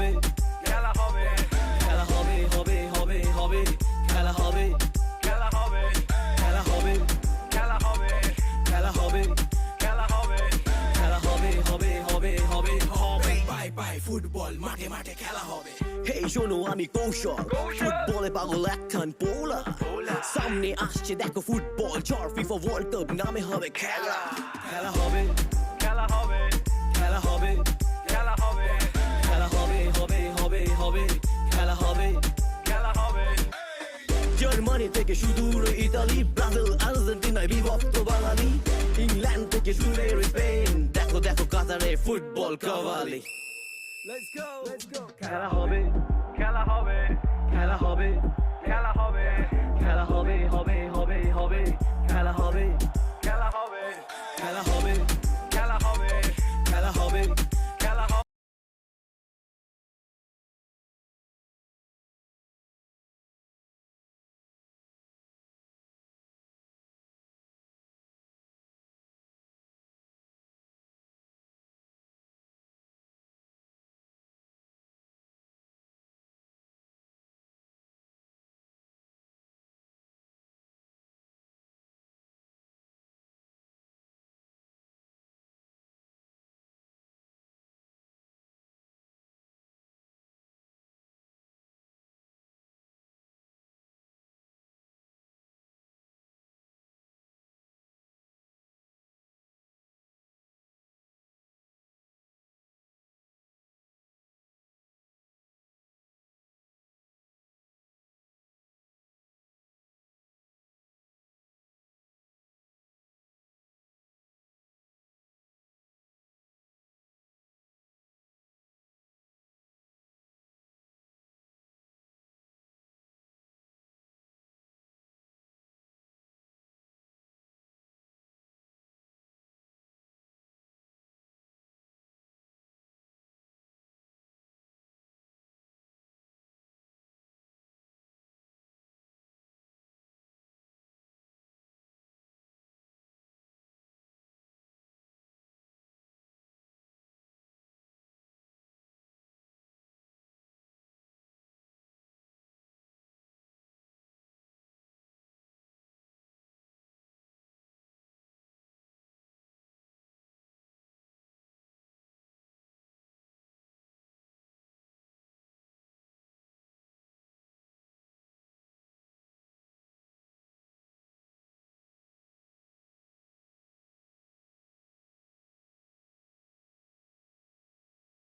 হবে খেলা হবে খেলা হবে হবে হবে হবে খেলা হবে খেলা হবে খেলা হবে খেলা হবে খেলা হবে খেলা হবে খেলা হবে হবে হবে হবে হবে বাই বাই ফুটবল মাঠে মাঠে খেলা হবে হেই শোনো আমি কৌশল ফুটবলে পাগল একখান পোলা সামনে আসছে দেখো ফুটবল চর ফিফা ওয়ার্ল্ড কাপ নামে হবে খেলা খেলা হবে খেলা হবে খেলা হবে খেলা হবে খেলা হবে হবে হবে হবে খেলা হবে খেলা হবে জার্মানি থেকে সুদূর ইতালি ব্রাজিল আর্জেন্টিনায় বিভক্ত বাঙালি ইংল্যান্ড থেকে শুনে স্পেন দেখো দেখো কাতারে ফুটবল কাওয়ালি লেটস গো খেলা হবে খেলা হবে খেলা হবে খেলা হবে খেলা হবে হবে হবে হবে খেলা হবে খেলা হবে খেলা হবে খেলা হবে খেলা হবে